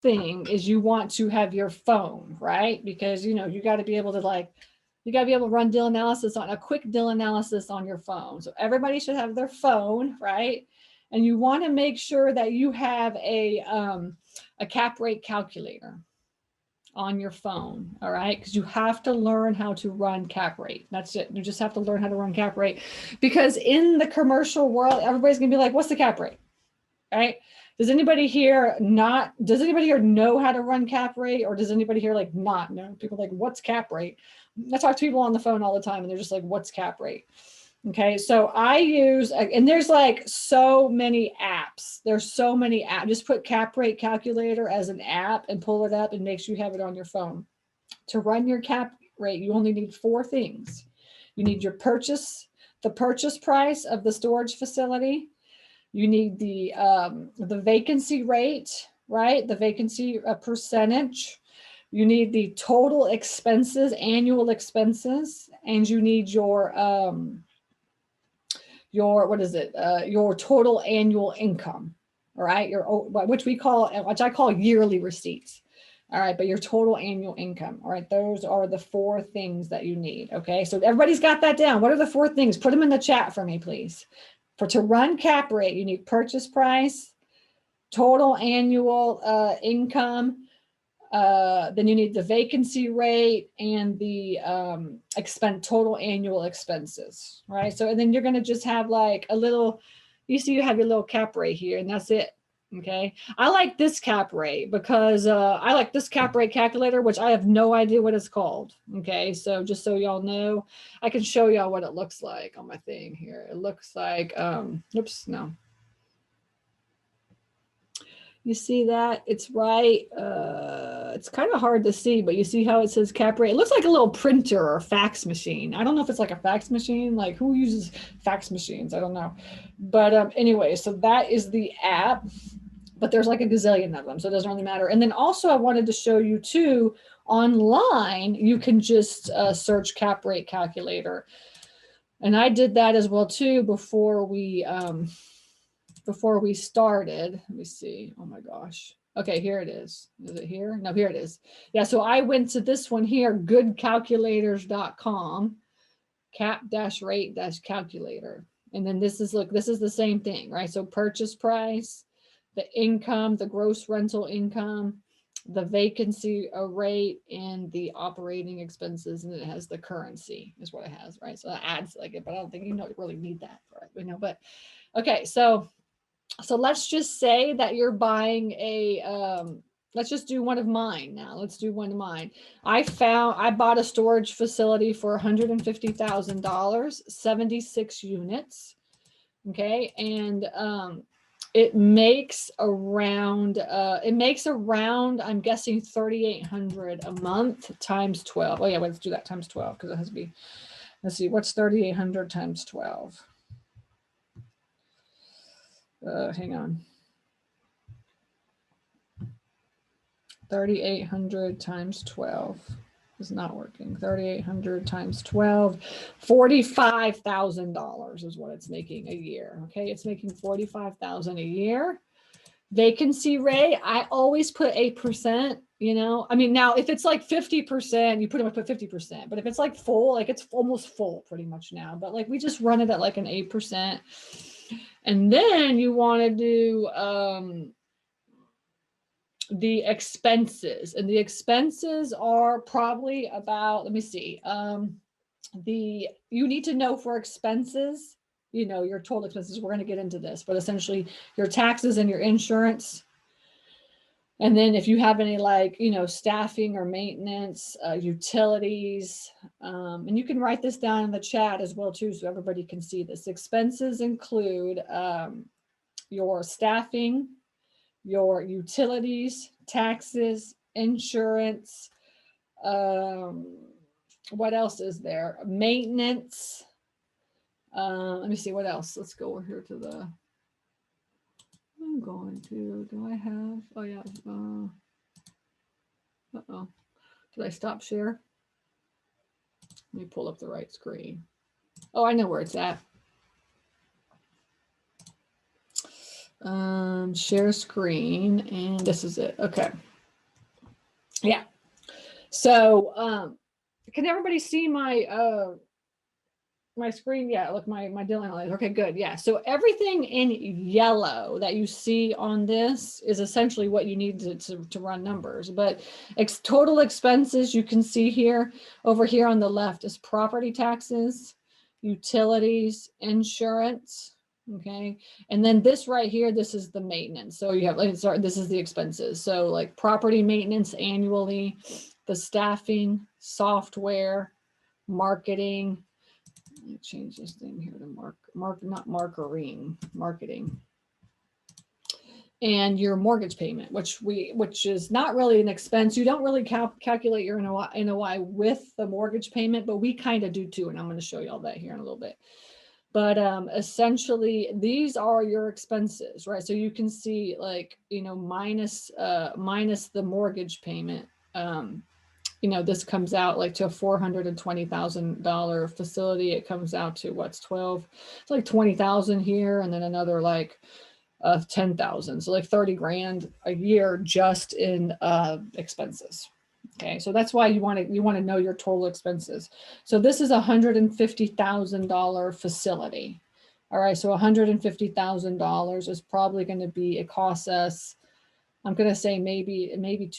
thing is you want to have your phone, right? Because, you know, you got to be able to like, you got to be able to run deal analysis on a quick deal analysis on your phone. So everybody should have their phone, right? And you want to make sure that you have a cap rate calculator on your phone, all right? Because you have to learn how to run cap rate. That's it. You just have to learn how to run cap rate. Because in the commercial world, everybody's gonna be like, what's the cap rate? Right? Does anybody here know how to run cap rate? Or does anybody here like not know? People like, what's cap rate? I talk to people on the phone all the time and they're just like, what's cap rate? Okay, so I use, and there's like so many apps. There's so many apps. Just put cap rate calculator as an app and pull it up and make sure you have it on your phone. To run your cap rate, you only need 4 things. You need your the purchase price of the storage facility. You need the vacancy rate, right? The vacancy percentage. You need the total expenses, annual expenses, and you need your what is it? Your total annual income. All right, which I call yearly receipts. All right, but your total annual income. All right, those are the 4 things that you need. Okay, so everybody's got that down. What are the 4 things? Put them in the chat for me, please. To run cap rate, you need purchase price, total annual income. Then you need the vacancy rate and the total annual expenses, right? So, and then you're going to just have like a little, you see you have your little cap rate here and that's it. Okay. I like this cap rate because I like this cap rate calculator, which I have no idea what it's called. Okay. So just so y'all know, I can show y'all what it looks like on my thing here. It looks like, oops, no. You see that? It's right. It's kind of hard to see, but you see how it says cap rate? It looks like a little printer or fax machine. I don't know if it's like a fax machine. Like who uses fax machines? I don't know. But anyway, so that is the app. But there's like a gazillion of them, so it doesn't really matter. And then also I wanted to show you too, online, you can just search cap rate calculator. And I did that as well too before we started. Let me see. Oh my gosh. Okay, here it is. Is it here? No, here it is. Yeah, so I went to this one here, goodcalculators.com, cap-rate-calculator. And then this is, look, this is the same thing, right? So purchase price, the income, the gross rental income, the vacancy rate, and the operating expenses, and it has the currency is what it has, right? So that adds like it, but I don't think you really need that for it, but okay, so let's just say that you're buying let's just do one of mine now. Let's do one of mine. I bought a storage facility for $150,000, 76 units. Okay. And it makes around, I'm guessing 3,800 a month times 12. Oh yeah, let's do that times 12 because it has to be, let's see, what's 3,800 times 12? Hang on. 3,800 times 12 is not working. 3,800 times 12, $45,000 is what it's making a year. Okay, it's making $45,000 a year. Vacancy rate, I always put 8%. You know, I mean, now if it's like 50%, you pretty much put 50%. But if it's like full, like it's almost full pretty much now. But like we just run it at like an 8%. And then you want to do the expenses, and the expenses are probably about, let me see, you need to know for expenses, you know, your total expenses. We're going to get into this, but essentially your taxes and your insurance. And then if you have any like, you know, staffing or maintenance, utilities, and you can write this down in the chat as well too, so everybody can see this. Expenses include your staffing, your utilities, taxes, insurance. What else is there? Maintenance. Let me see what else. Let's go over here to the. I'm going to. Do I have? Oh yeah. Uh-oh. Did I stop share? Let me pull up the right screen. Oh, I know where it's at. Share screen, and this is it. Okay. Yeah. So can everybody see my screen? Yeah, look, my dealing line. Okay, good. Yeah. So everything in yellow that you see on this is essentially what you need to run numbers. But total expenses, you can see here, over here on the left is property taxes, utilities, insurance. Okay. And then this right here, this is the maintenance. So you have, like, sorry, this is the expenses. So like property maintenance annually, the staffing, software, marketing. Let me change this thing here to not marketing, and your mortgage payment, which is not really an expense. You don't really calculate your NOI with the mortgage payment, but we kind of do too, and I'm going to show you all that here in a little bit. But essentially, these are your expenses, right? So you can see, like, minus the mortgage payment. This comes out like to a $420,000 facility. It comes out to what's 12. It's like 20,000 here, and then another like 10,000. So like 30 grand a year just in expenses. Okay, so that's why you want to know your total expenses. So this is $150,000 facility. All right, so $150,000 is probably going to be, it costs us, I'm going to say maybe let's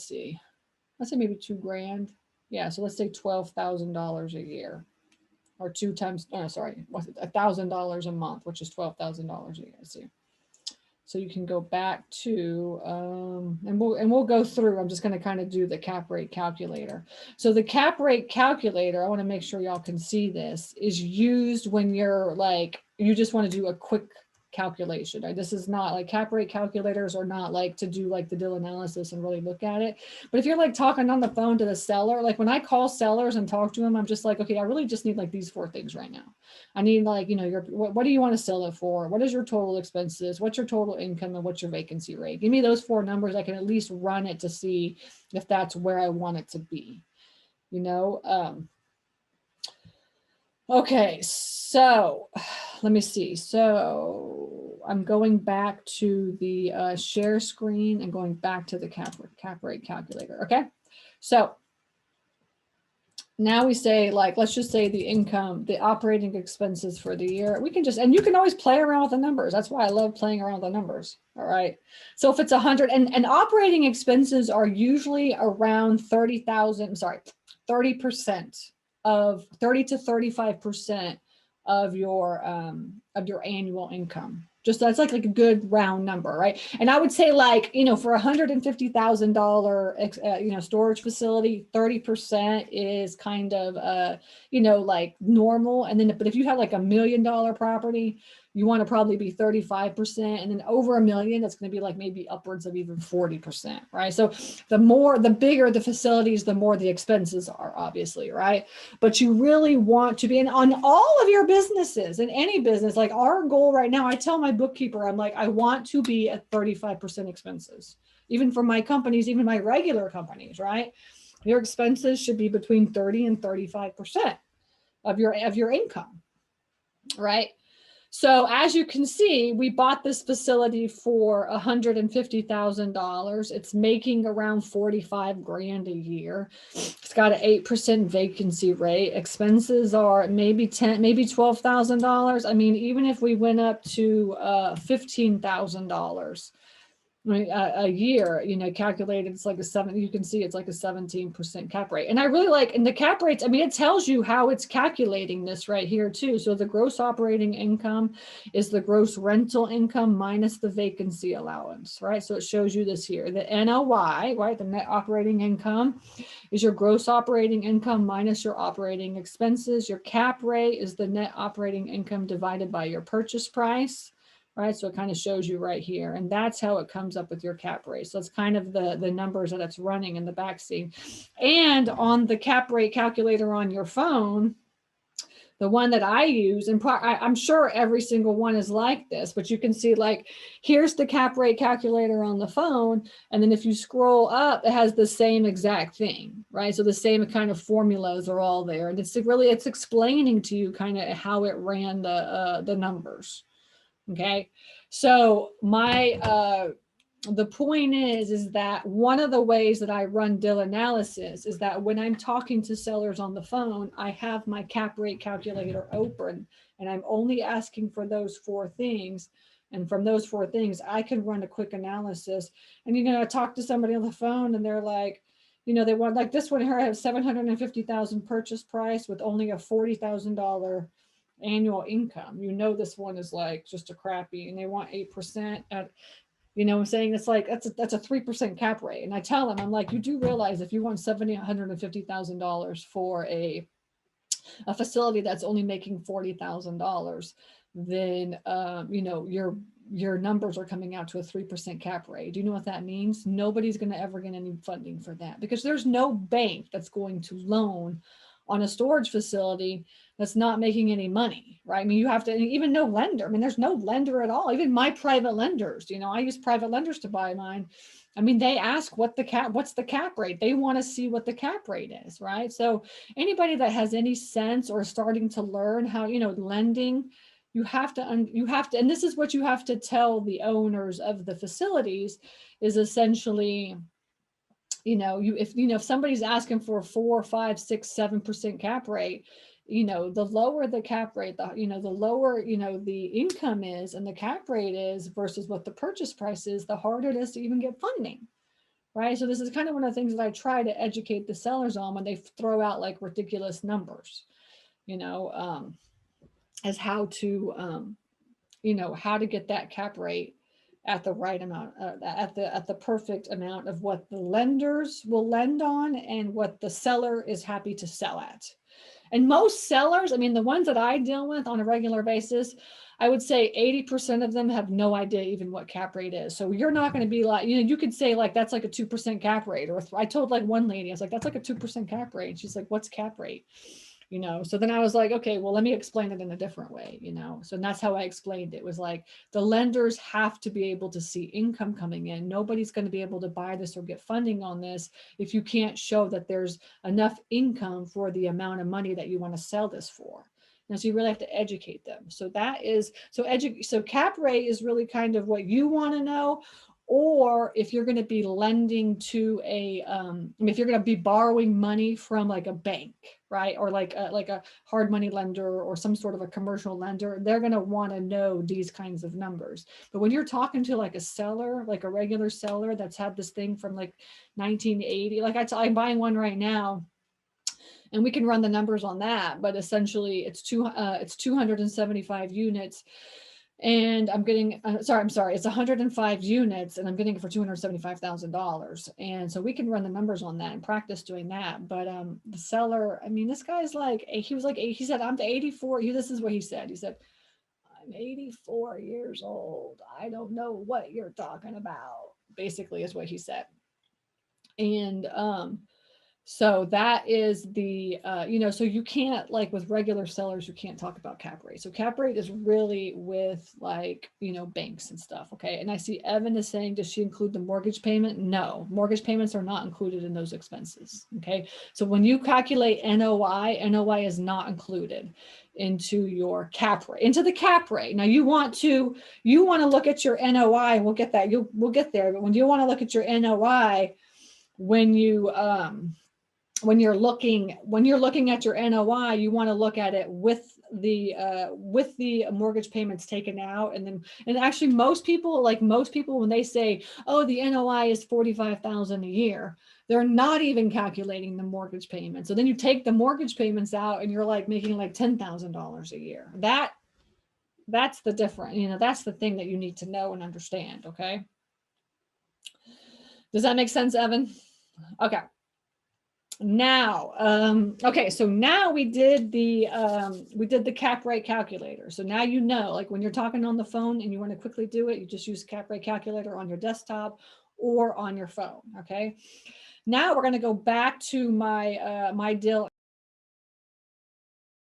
see. Let's say maybe 2 grand. Yeah, so let's say $12,000 a year, or two times. Oh, sorry, what's it? $1,000 a month, which is $12,000 a year. See, so you can go back to and we'll go through. I'm just going to kind of do the cap rate calculator. So the cap rate calculator, I want to make sure y'all can see this, is used when you're like, you just want to do a quick calculation. Right? This is not like, cap rate calculators are not like to do like the deal analysis and really look at it. But if you're like talking on the phone to the seller, like when I call sellers and talk to them, I'm just like, okay, I really just need like these 4 things right now. I need, like, what do you want to sell it for? What is your total expenses? What's your total income? And what's your vacancy rate? Give me those 4 numbers. I can at least run it to see if that's where I want it to be. Okay, so let me see. So I'm going back to the share screen and going back to the cap rate calculator. Okay, so now we say, like, let's just say the income, the operating expenses for the year. We can just, and you can always play around with the numbers. That's why I love playing around with the numbers. All right. So if it's 100, and operating expenses are usually around 30,000, sorry, 30% of 30 to 35% of your annual income. Just that's like a good round number, right? And I would say, like, for $150,000 storage facility, 30% is kind of like normal. And then, but if you have like $1 million property, you want to probably be 35%, and then over $1 million, that's going to be like maybe upwards of even 40%, right? So the bigger the facilities, the more the expenses are, obviously, right? But you really want to be on all of your businesses, in any business. Like our goal right now, I tell my bookkeeper, I'm like, I want to be at 35% expenses, even for my companies, even my regular companies, right? Your expenses should be between 30 and 35% of your income, right? So as you can see, we bought this facility for $150,000. It's making around 45 grand a year. It's got an 8% vacancy rate. Expenses are maybe $12,000. I mean, even if we went up to $15,000 a year, calculated, it's like you can see it's like a 17% cap rate. And I really like, and the cap rates, I mean, it tells you how it's calculating this right here too. So the gross operating income is the gross rental income minus the vacancy allowance, right? So it shows you this here. The NOI, right? The net operating income is your gross operating income minus your operating expenses. Your cap rate is the net operating income divided by your purchase price. Right, so it kind of shows you right here, and that's how it comes up with your cap rate. So it's kind of the numbers that it's running in the backseat. And on the cap rate calculator on your phone, the one that I use, and I'm sure every single one is like this, but you can see, like, here's the cap rate calculator on the phone, and then if you scroll up, it has the same exact thing, right? So the same kind of formulas are all there, and it's explaining to you kind of how it ran the numbers. Okay, so my the point is that one of the ways that I run deal analysis is that when I'm talking to sellers on the phone, I have my cap rate calculator open and I'm only asking for those four things. And from those four things, I can run a quick analysis. And I talk to somebody on the phone and they're like, they want, like this one here, I have 750,000 purchase price with only a $40,000 annual income. This one is like just a crappy, and they want 8% at, I'm saying it's like that's a 3% cap rate. And I tell them, I'm like, you do realize if you want $750,000 for a facility that's only making $40,000, then your numbers are coming out to a 3% cap rate. Do you know what that means? Nobody's going to ever get any funding for that because there's no bank that's going to loan on a storage facility that's not making any money, right? I mean, you have to, even no lender. I mean, there's no lender at all. Even my private lenders, I use private lenders to buy mine. I mean, they ask what's the cap rate? They want to see what the cap rate is, right? So anybody that has any sense or starting to learn how, lending, you have to, and this is what you have to tell the owners of the facilities is essentially, if somebody's asking for a 4, 5, 6, 7% cap rate, the lower the cap rate, the lower, the income is and the cap rate is versus what the purchase price is, the harder it is to even get funding. Right. So this is kind of one of the things that I try to educate the sellers on when they throw out like ridiculous numbers, as how to, how to get that cap rate at the right amount, at the perfect amount of what the lenders will lend on and what the seller is happy to sell at. And most sellers, I mean, the ones that I deal with on a regular basis, I would say 80% of them have no idea even what cap rate is. So you're not going to be like, you could say like, that's like a 2% cap rate. Or I told like one lady, I was like, that's like a 2% cap rate. And she's like, what's cap rate? So then I was like, okay, well, let me explain it in a different way, so that's how I explained it. It was like the lenders have to be able to see income coming in. Nobody's going to be able to buy this or get funding on this if you can't show that there's enough income for the amount of money that you want to sell this for. And so you really have to educate them. So that is, so cap rate is really kind of what you want to know. Or if you're going to be lending to if you're going to be borrowing money from like a bank, right? Or like a hard money lender or some sort of a commercial lender, they're going to want to know these kinds of numbers. But when you're talking to like a seller, like a regular seller that's had this thing from like 1980, like I'm buying one right now, and we can run the numbers on that. But essentially, it's 275 units. And I'm getting, it's 105 units and I'm getting it for $275,000. And so we can run the numbers on that and practice doing that. But the seller, I mean, this guy's like, he said, I'm 84. This is what he said. He said, I'm 84 years old. I don't know what you're talking about, basically is what he said. And so that is the, so you can't, like with regular sellers, you can't talk about cap rate. So cap rate is really with like, banks and stuff. Okay. And I see Evan is saying, does she include the mortgage payment? No, mortgage payments are not included in those expenses. Okay. So when you calculate NOI is not included into your cap rate, into the cap rate. Now you want to look at your NOI. We'll get that. We'll get there. But when you want to look at your NOI, when you're looking at your NOI, you want to look at it with the mortgage payments taken out. And actually most people, when they say, oh, the NOI is $45,000 a year, they're not even calculating the mortgage payment. So then you take the mortgage payments out and you're like making like $10,000 a year. That's the difference. That's the thing that you need to know and understand. Okay. Does that make sense, Evan? Okay. Now, okay, so now we did the cap rate calculator. So now like when you're talking on the phone and you want to quickly do it, you just use cap rate calculator on your desktop or on your phone. Okay. Now we're going to go back to my my deal